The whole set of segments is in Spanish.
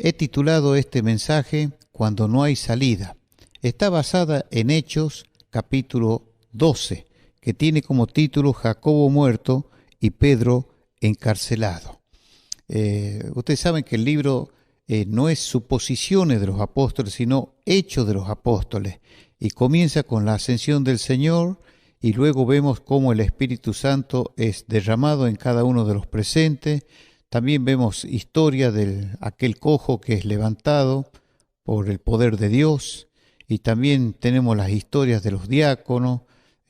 He titulado este mensaje Cuando no hay salida. Está basada en Hechos capítulo 12, que tiene como título Jacobo muerto y Pedro encarcelado. Ustedes saben que el libro no es suposiciones de los apóstoles, sino hechos de los apóstoles. Y comienza con la ascensión del Señor y luego vemos cómo el Espíritu Santo es derramado en cada uno de los presentes. También vemos historia de aquel cojo que es levantado por el poder de Dios. Y también tenemos las historias de los diáconos,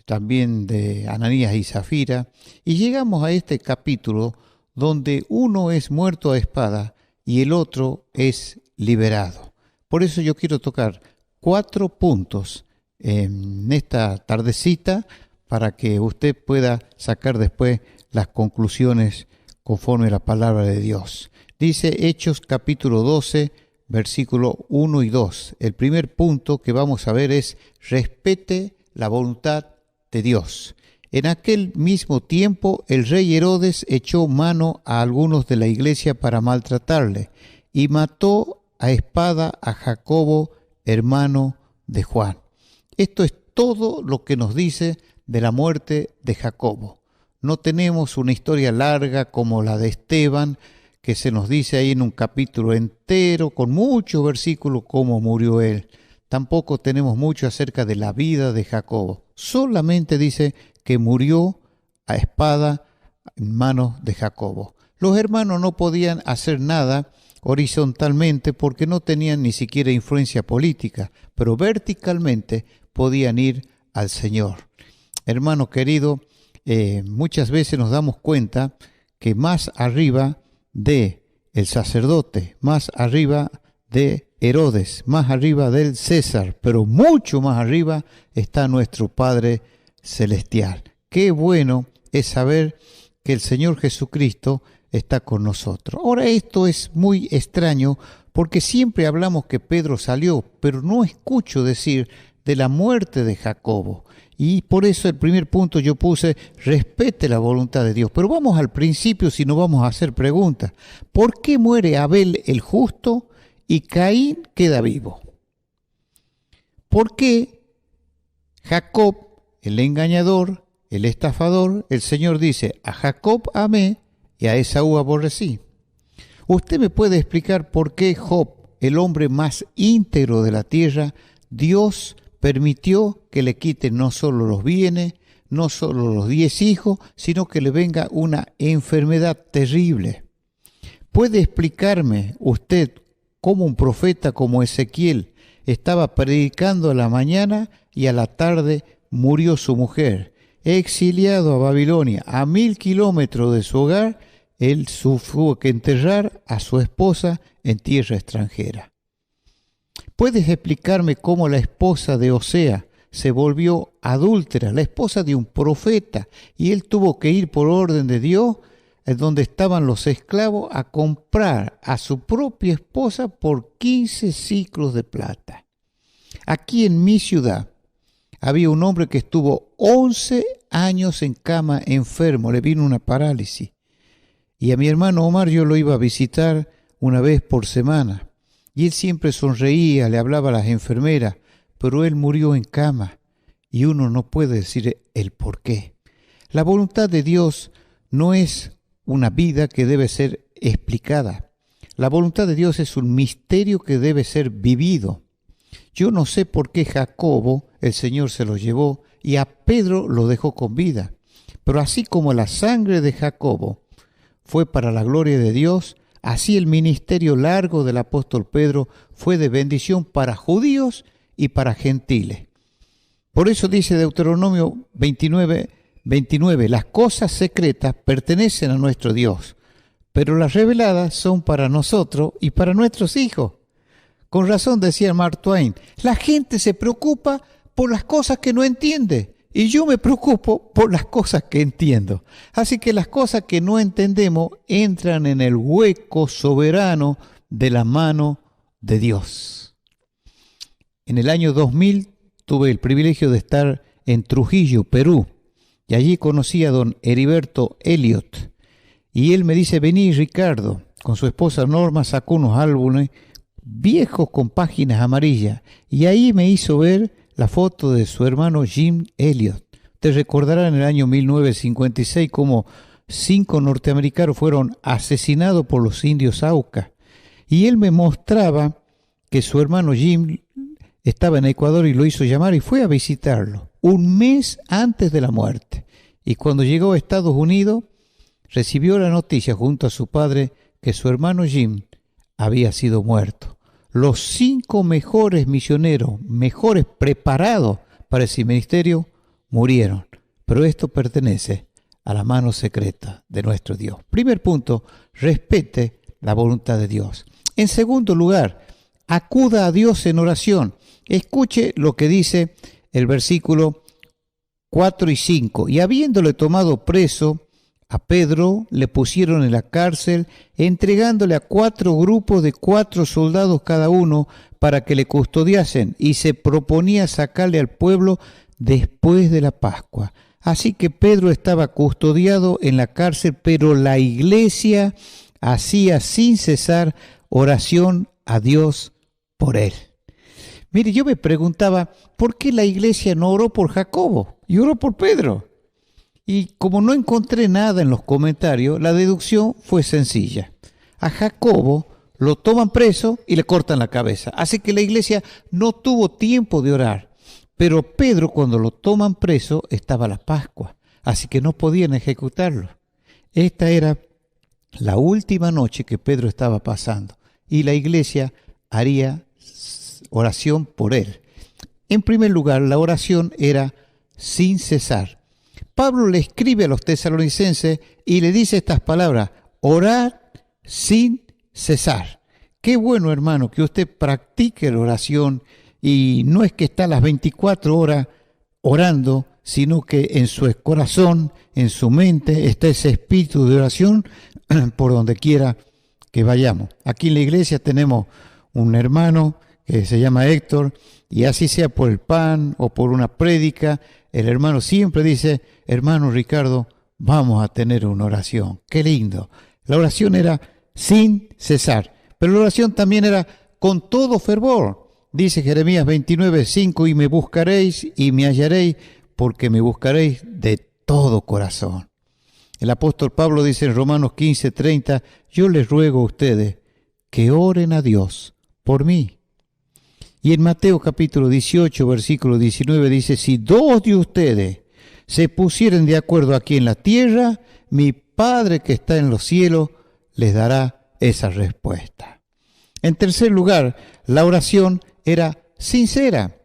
también de Ananías y Zafira. Y llegamos a este capítulo donde uno es muerto a espada y el otro es liberado. Por eso yo quiero tocar 4 puntos en esta tardecita para que usted pueda sacar después las conclusiones conforme a la palabra de Dios. Dice Hechos capítulo 12, versículo 1 y 2. El primer punto que vamos a ver es respete la voluntad de Dios. En aquel mismo tiempo el rey Herodes echó mano a algunos de la iglesia para maltratarle y mató a espada a Jacobo, hermano de Juan. Esto es todo lo que nos dice de la muerte de Jacobo. No tenemos una historia larga como la de Esteban, que se nos dice ahí en un capítulo entero, con muchos versículos, cómo murió él. Tampoco tenemos mucho acerca de la vida de Jacobo. Solamente dice que murió a espada en manos de Jacobo. Los hermanos no podían hacer nada horizontalmente porque no tenían ni siquiera influencia política, pero verticalmente podían ir al Señor. Hermano querido, muchas veces nos damos cuenta que más arriba de el sacerdote, más arriba de Herodes, más arriba del César, pero mucho más arriba está nuestro Padre Celestial. Qué bueno es saber que el Señor Jesucristo está con nosotros. Ahora, esto es muy extraño porque siempre hablamos que Pedro salió, pero no escucho decir de la muerte de Jacobo. Y por eso el primer punto yo puse, respete la voluntad de Dios. Pero vamos al principio si no vamos a hacer preguntas. ¿Por qué muere Abel el justo y Caín queda vivo? ¿Por qué Jacob, el engañador, el estafador, el Señor dice, a Jacob amé y a Esaú aborrecí? ¿Usted me puede explicar por qué Job, el hombre más íntegro de la tierra, Dios permitió que le quiten no solo los bienes, no solo los 10 hijos, sino que le venga una enfermedad terrible? ¿Puede explicarme usted cómo un profeta como Ezequiel estaba predicando a la mañana y a la tarde murió su mujer? Exiliado a Babilonia, a 1000 kilómetros de su hogar, él tuvo que enterrar a su esposa en tierra extranjera. ¿Puedes explicarme cómo la esposa de Osea se volvió adúltera, la esposa de un profeta, y él tuvo que ir por orden de Dios, donde estaban los esclavos, a comprar a su propia esposa por 15 siclos de plata? Aquí en mi ciudad había un hombre que estuvo 11 años en cama enfermo, le vino una parálisis. Y a mi hermano Omar yo lo iba a visitar una vez por semana. Y él siempre sonreía, le hablaba a las enfermeras, pero él murió en cama. Y uno no puede decir el por qué. La voluntad de Dios no es una vida que debe ser explicada. La voluntad de Dios es un misterio que debe ser vivido. Yo no sé por qué Jacobo, el Señor se lo llevó y a Pedro lo dejó con vida. Pero así como la sangre de Jacobo fue para la gloria de Dios, así el ministerio largo del apóstol Pedro fue de bendición para judíos y para gentiles. Por eso dice Deuteronomio 29, las cosas secretas pertenecen a nuestro Dios, pero las reveladas son para nosotros y para nuestros hijos. Con razón decía Mark Twain, la gente se preocupa por las cosas que no entiende y yo me preocupo por las cosas que entiendo. Así que las cosas que no entendemos entran en el hueco soberano de la mano de Dios. En el año 2000 tuve el privilegio de estar en Trujillo, Perú, y allí conocí a don Heriberto Elliot. Y él me dice, vení Ricardo, con su esposa Norma, sacó unos álbumes viejos con páginas amarillas y ahí me hizo ver la foto de su hermano Jim Elliot. Te recordará en el año 1956 cómo 5 norteamericanos fueron asesinados por los indios Auca. Y él me mostraba que su hermano Jim estaba en Ecuador y lo hizo llamar y fue a visitarlo un mes antes de la muerte. Y cuando llegó a Estados Unidos, recibió la noticia junto a su padre que su hermano Jim había sido muerto. Los 5 mejores misioneros, mejores preparados para ese ministerio, murieron. Pero esto pertenece a la mano secreta de nuestro Dios. Primer punto, respete la voluntad de Dios. En segundo lugar, acuda a Dios en oración. Escuche lo que dice el versículo 4 y 5. Y habiéndole tomado preso a Pedro, le pusieron en la cárcel, entregándole a 4 grupos de 4 soldados cada uno para que le custodiasen, y se proponía sacarle al pueblo después de la Pascua. Así que Pedro estaba custodiado en la cárcel, pero la iglesia hacía sin cesar oración a Dios por él. Mire, yo me preguntaba, ¿por qué la iglesia no oró por Jacobo y oró por Pedro? Y como no encontré nada en los comentarios, la deducción fue sencilla. A Jacobo lo toman preso y le cortan la cabeza. Así que la iglesia no tuvo tiempo de orar. Pero Pedro, cuando lo toman preso, estaba la Pascua. Así que no podían ejecutarlo. Esta era la última noche que Pedro estaba pasando. Y la iglesia haría oración por él. En primer lugar, la oración era sin cesar. Pablo le escribe a los tesalonicenses y le dice estas palabras: orar sin cesar. Qué bueno, hermano, que usted practique la oración, y no es que está las 24 horas orando, sino que en su corazón, en su mente, está ese espíritu de oración por donde quiera que vayamos. Aquí en la iglesia tenemos un hermano que se llama Héctor, y así sea por el pan o por una prédica, el hermano siempre dice: hermano Ricardo, vamos a tener una oración. Qué lindo. La oración era sin cesar, pero la oración también era con todo fervor. Dice Jeremías 29:5, y me buscaréis y me hallaréis, porque me buscaréis de todo corazón. El apóstol Pablo dice en Romanos 15:30, yo les ruego a ustedes que oren a Dios por mí. Y en Mateo capítulo 18, versículo 19 dice: si 2 de ustedes se pusieren de acuerdo aquí en la tierra, mi Padre que está en los cielos les dará esa respuesta. En tercer lugar, la oración era sincera.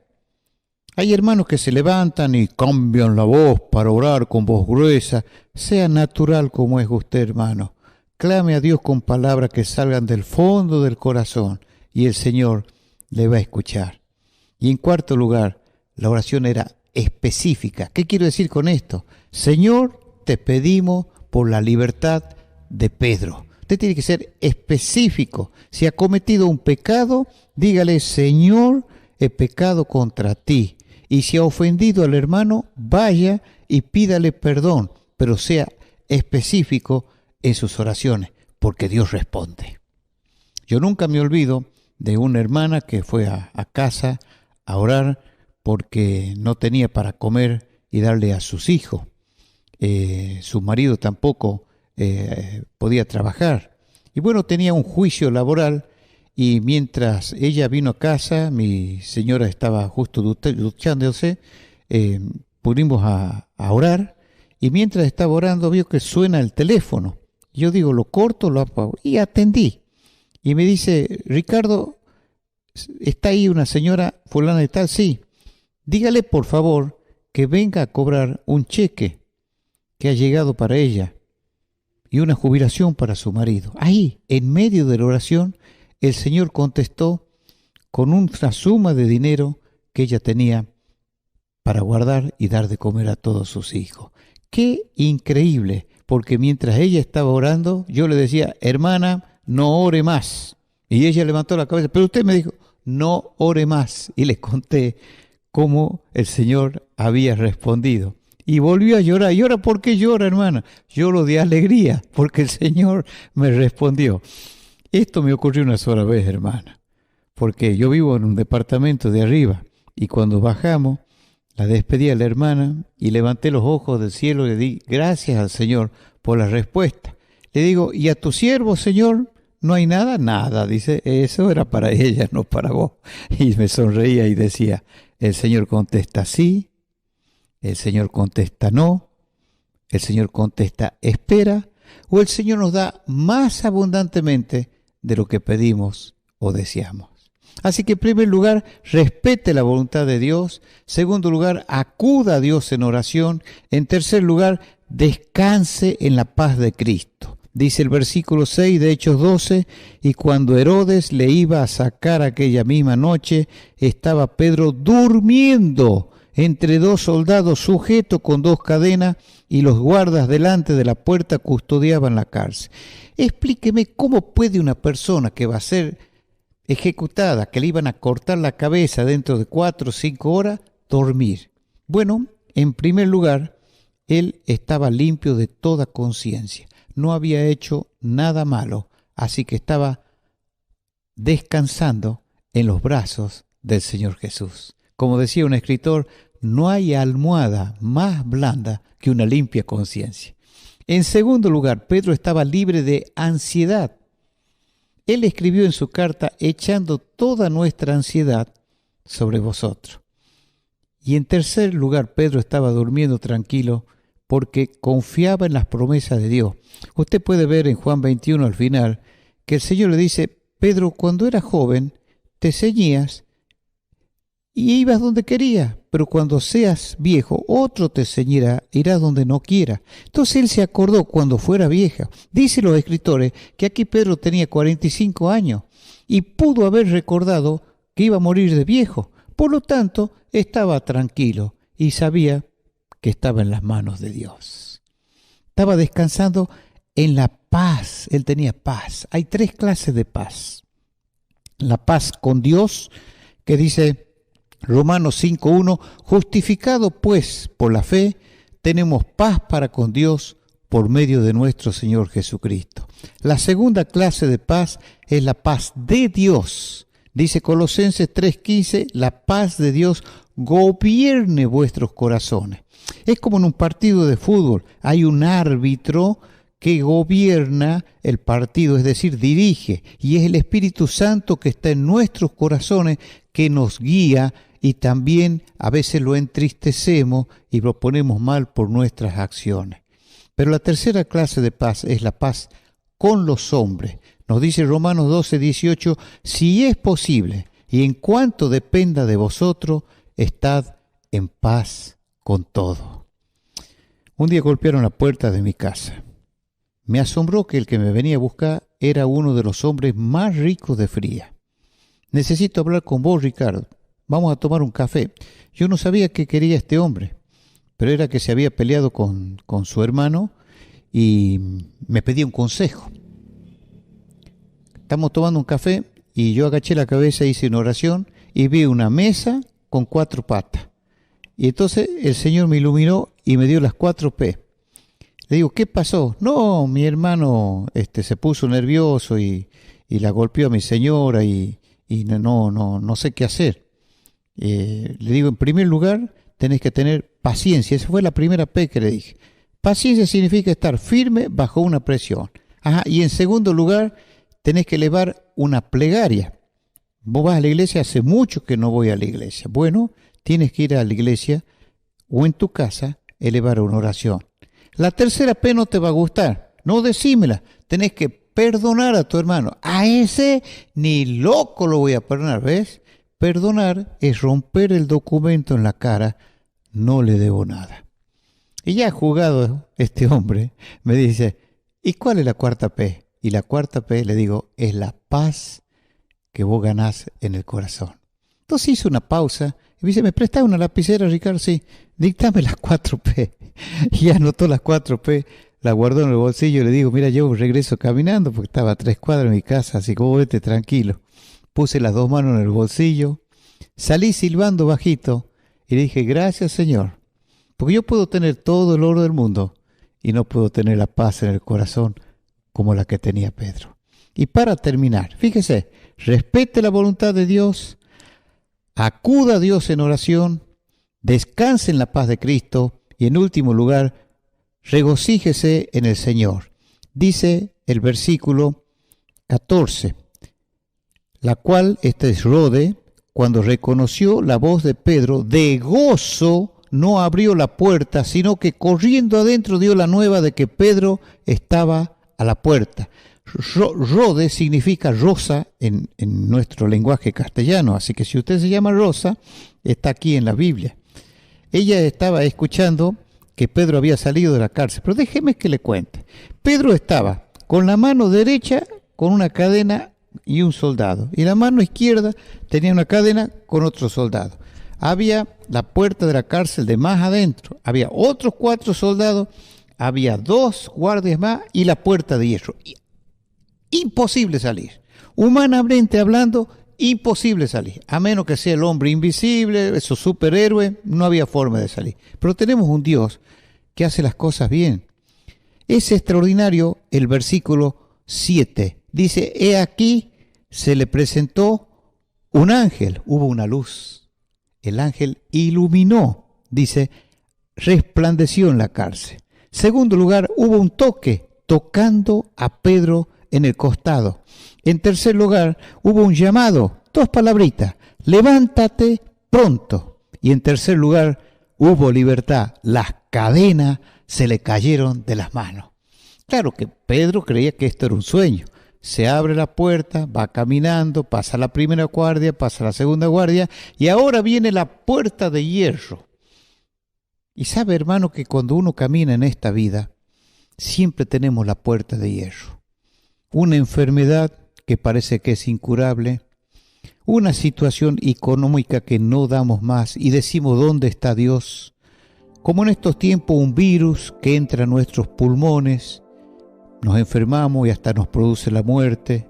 Hay hermanos que se levantan y cambian la voz para orar con voz gruesa. Sea natural como es usted, hermano. Clame a Dios con palabras que salgan del fondo del corazón y el Señor le va a escuchar. Y en cuarto lugar, la oración era específica. ¿Qué quiero decir con esto? Señor, te pedimos por la libertad de Pedro. Usted tiene que ser específico. Si ha cometido un pecado, dígale: Señor, he pecado contra ti. Y si ha ofendido al hermano, vaya y pídale perdón, pero sea específico en sus oraciones, porque Dios responde. Yo nunca me olvido de una hermana que fue a casa a orar porque no tenía para comer y darle a sus hijos. Su marido tampoco podía trabajar. Y bueno, tenía un juicio laboral, y mientras ella vino a casa, mi señora estaba justo duchándose, pudimos a orar, y mientras estaba orando vio que suena el teléfono. Yo digo, lo corto, lo apago, y atendí. Y me dice: Ricardo, ¿está ahí una señora fulana de tal? Sí. Dígale por favor que venga a cobrar un cheque que ha llegado para ella y una jubilación para su marido. Ahí, en medio de la oración, el Señor contestó con una suma de dinero que ella tenía para guardar y dar de comer a todos sus hijos. Qué increíble, porque mientras ella estaba orando, yo le decía: hermana, no ore más. Y ella levantó la cabeza, pero usted me dijo: no ore más. Y le conté cómo el Señor había respondido. Y volvió a llorar. ¿Y ahora por qué llora, hermana? Lloro de alegría, porque el Señor me respondió. Esto me ocurrió una sola vez, hermana, porque yo vivo en un departamento de arriba, y cuando bajamos, la despedí a la hermana y levanté los ojos del cielo y le di gracias al Señor por la respuesta. Le digo, ¿y a tu siervo, Señor, no hay nada? Nada, dice, eso era para ella, no para vos. Y me sonreía y decía, el Señor contesta sí, el Señor contesta no, el Señor contesta espera, o el Señor nos da más abundantemente de lo que pedimos o deseamos. Así que en primer lugar, respete la voluntad de Dios. Segundo lugar, acuda a Dios en oración. En tercer lugar, descanse en la paz de Cristo. Dice el versículo 6 de Hechos 12, y cuando Herodes le iba a sacar aquella misma noche, estaba Pedro durmiendo entre dos soldados sujeto con dos cadenas, y los guardas delante de la puerta custodiaban la cárcel. Explíqueme cómo puede una persona que va a ser ejecutada, que le iban a cortar la cabeza dentro de 4 o 5 horas, dormir. Bueno, en primer lugar, él estaba limpio de toda conciencia. No había hecho nada malo, así que estaba descansando en los brazos del Señor Jesús. Como decía un escritor, no hay almohada más blanda que una limpia conciencia. En segundo lugar, Pedro estaba libre de ansiedad. Él escribió en su carta, echando toda nuestra ansiedad sobre vosotros. Y en tercer lugar, Pedro estaba durmiendo tranquilo porque confiaba en las promesas de Dios. Usted puede ver en Juan 21 al final que el Señor le dice, Pedro, cuando eras joven te ceñías y ibas donde querías, pero cuando seas viejo, otro te ceñirá, irás donde no quiera. Entonces él se acordó cuando fuera vieja. Dicen los escritores que aquí Pedro tenía 45 años y pudo haber recordado que iba a morir de viejo. Por lo tanto, estaba tranquilo y sabía que estaba en las manos de Dios. Estaba descansando en la paz. Él tenía paz. Hay 3 clases de paz. La paz con Dios, que dice Romanos 5:1, justificado pues por la fe, tenemos paz para con Dios por medio de nuestro Señor Jesucristo. La segunda clase de paz es la paz de Dios. Dice Colosenses 3:15, la paz de Dios gobierne vuestros corazones. Es como en un partido de fútbol, hay un árbitro que gobierna el partido, es decir, dirige, y es el Espíritu Santo que está en nuestros corazones que nos guía, y también a veces lo entristecemos y lo ponemos mal por nuestras acciones. Pero la tercera clase de paz es la paz con los hombres. Nos dice Romanos 12:18, si es posible y en cuanto dependa de vosotros, estad en paz con todo. Un día golpearon la puerta de mi casa. Me asombró que el que me venía a buscar era uno de los hombres más ricos de Fría. Necesito hablar con vos, Ricardo. Vamos a tomar un café. Yo no sabía qué quería este hombre, pero era que se había peleado con su hermano y me pedía un consejo. Estamos tomando un café y yo agaché la cabeza, hice una oración y vi una mesa con 4 patas. Y entonces el Señor me iluminó y me dio las 4 P. Le digo, ¿qué pasó? No, mi hermano se puso nervioso y la golpeó a mi señora y no sé qué hacer. Le digo, en primer lugar, tenés que tener paciencia. Esa fue la primera P que le dije. Paciencia significa estar firme bajo una presión. Y en segundo lugar, tenés que elevar una plegaria. Vos vas a la iglesia, hace mucho que no voy a la iglesia. Bueno, tienes que ir a la iglesia o en tu casa elevar una oración. La tercera P no te va a gustar. No decímela. Tenés que perdonar a tu hermano. A ese ni loco lo voy a perdonar, ¿ves? Perdonar es romper el documento en la cara. No le debo nada. Y ya jugado este hombre, me dice, ¿y cuál es la cuarta P? Y la cuarta P, le digo, es la paz que vos ganás en el corazón. Entonces hice una pausa y me dice, ¿me prestás una lapicera, Ricardo? Sí, dictame las 4 P. Y anotó las 4 P, la guardó en el bolsillo y le digo, mira, yo regreso caminando porque estaba a 3 cuadras de mi casa, así que vos vete tranquilo. Puse las 2 manos en el bolsillo, salí silbando bajito y le dije, gracias Señor, Porque yo puedo tener todo el oro del mundo y no puedo tener la paz en el corazón como la que tenía Pedro. Y para terminar, fíjese, respete la voluntad de Dios, acuda a Dios en oración, descanse en la paz de Cristo y en último lugar, regocíjese en el Señor. Dice el versículo 14, la cual, este es Rode, cuando reconoció la voz de Pedro, de gozo no abrió la puerta, sino que corriendo adentro dio la nueva de que Pedro estaba a la puerta. Rode significa rosa en nuestro lenguaje castellano, así que si usted se llama Rosa, está aquí en la Biblia. Ella estaba escuchando que Pedro había salido de la cárcel, pero déjeme que le cuente. Pedro estaba con la mano derecha con una cadena y un soldado, y la mano izquierda tenía una cadena con otro soldado. Había la puerta de la cárcel de más adentro, había otros 4 soldados, había 2 guardias más y la puerta de hierro. Imposible salir. Humanamente hablando, imposible salir. A menos que sea el hombre invisible, esos superhéroes, no había forma de salir. Pero tenemos un Dios que hace las cosas bien. Es extraordinario el versículo 7. Dice, he aquí, se le presentó un ángel, hubo una luz. El ángel iluminó, dice, resplandeció en la cárcel. Segundo lugar, hubo un toque, tocando a Pedro en el costado. En tercer lugar, hubo un llamado, 2 palabritas, levántate pronto. Y en tercer lugar, hubo libertad, las cadenas se le cayeron de las manos. Claro que Pedro creía que esto era un sueño. Se abre la puerta, va caminando, pasa la primera guardia, pasa la segunda guardia y ahora viene la puerta de hierro. Y sabe, hermano, que cuando uno camina en esta vida, siempre tenemos la puerta de hierro. Una enfermedad que parece que es incurable, una situación económica que no damos más y decimos ¿dónde está Dios? Como en estos tiempos un virus que entra a nuestros pulmones, nos enfermamos y hasta nos produce la muerte.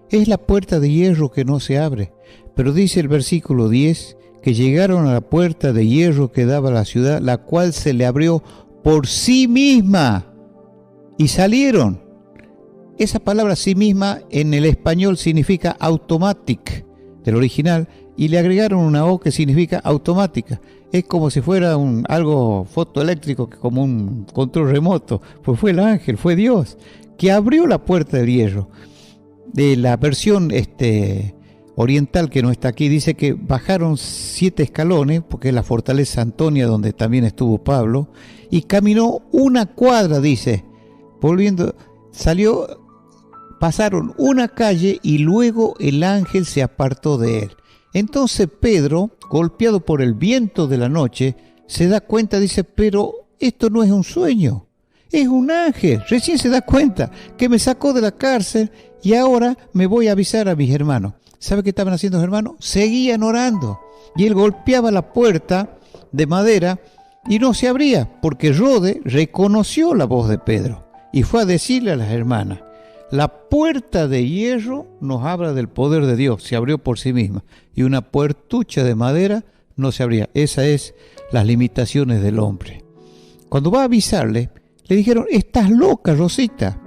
Es la puerta de hierro que no se abre, pero dice el versículo 10 que llegaron a la puerta de hierro que daba a la ciudad, la cual se le abrió por sí misma y salieron. Esa palabra sí misma en el español significa automatic, del original, y le agregaron una O que significa automática. Es como si fuera algo fotoeléctrico, como un control remoto. Pues fue el ángel, fue Dios, que abrió la puerta del hierro. De la versión oriental que no está aquí, dice que bajaron 7 escalones, porque es la fortaleza Antonia donde también estuvo Pablo, y caminó 1 cuadra, dice, pasaron 1 calle y luego el ángel se apartó de él. Entonces Pedro, golpeado por el viento de la noche, se da cuenta, dice, pero esto no es un sueño, es un ángel. Recién se da cuenta que me sacó de la cárcel y ahora me voy a avisar a mis hermanos. ¿Sabe qué estaban haciendo los hermanos? Seguían orando. Y él golpeaba la puerta de madera y no se abría, porque Rode reconoció la voz de Pedro y fue a decirle a las hermanas, la puerta de hierro nos habla del poder de Dios, se abrió por sí misma, y una puertucha de madera no se abría. Esas es las limitaciones del hombre. Cuando va a avisarle, le dijeron, estás loca, Rosita.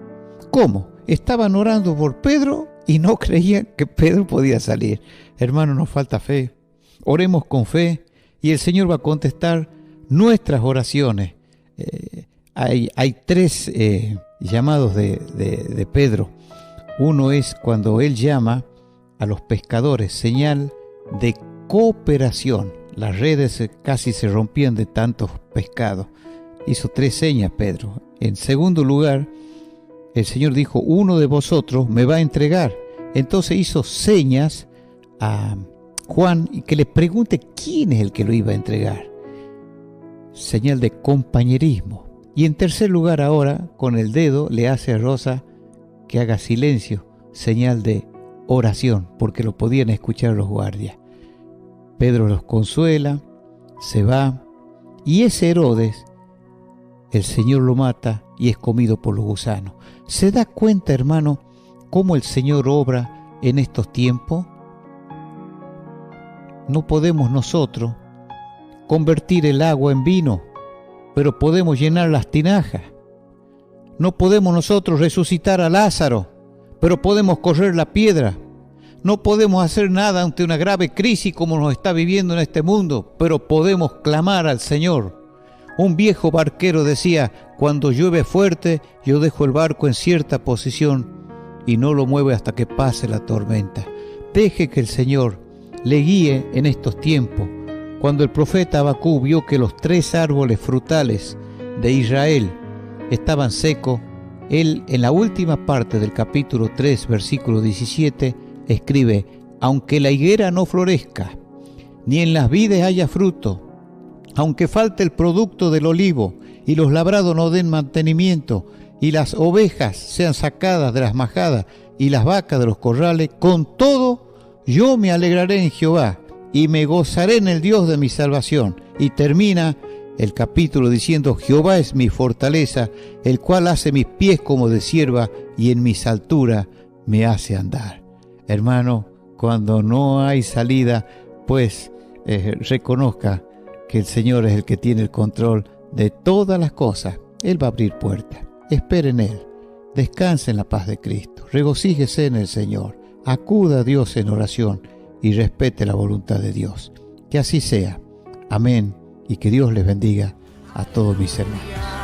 ¿Cómo? Estaban orando por Pedro y no creían que Pedro podía salir. Hermano, nos falta fe. Oremos con fe y el Señor va a contestar nuestras oraciones. Hay 3 llamados de Pedro. Uno es cuando él llama a los pescadores, señal de cooperación. Las redes casi se rompían de tantos pescados. Hizo 3 señas Pedro. En segundo lugar, el Señor dijo, uno de vosotros me va a entregar. Entonces hizo señas a Juan y que le pregunte quién es el que lo iba a entregar. Señal de compañerismo. Y en tercer lugar ahora, con el dedo, le hace a Rosa que haga silencio, señal de oración, porque lo podían escuchar los guardias. Pedro los consuela, se va, y ese Herodes, el Señor lo mata y es comido por los gusanos. ¿Se da cuenta, hermano, cómo el Señor obra en estos tiempos? No podemos nosotros convertir el agua en vino, pero podemos llenar las tinajas. No podemos nosotros resucitar a Lázaro, pero podemos correr la piedra. No podemos hacer nada ante una grave crisis como nos está viviendo en este mundo, pero podemos clamar al Señor. Un viejo barquero decía: cuando llueve fuerte, yo dejo el barco en cierta posición y no lo mueve hasta que pase la tormenta. Deje que el Señor le guíe en estos tiempos. Cuando el profeta Habacuc vio que los 3 árboles frutales de Israel estaban secos, él en la última parte del capítulo 3, versículo 17, escribe: aunque la higuera no florezca, ni en las vides haya fruto, aunque falte el producto del olivo, y los labrados no den mantenimiento, y las ovejas sean sacadas de las majadas, y las vacas de los corrales, con todo yo me alegraré en Jehová, y me gozaré en el Dios de mi salvación. Y termina el capítulo diciendo: Jehová es mi fortaleza, el cual hace mis pies como de cierva, y en mis alturas me hace andar. Hermano, cuando no hay salida, pues reconozca que el Señor es el que tiene el control de todas las cosas. Él va a abrir puertas. Espere en Él. Descanse en la paz de Cristo. Regocíjese en el Señor. Acuda a Dios en oración y respete la voluntad de Dios. Que así sea. Amén. Y que Dios les bendiga a todos mis hermanos.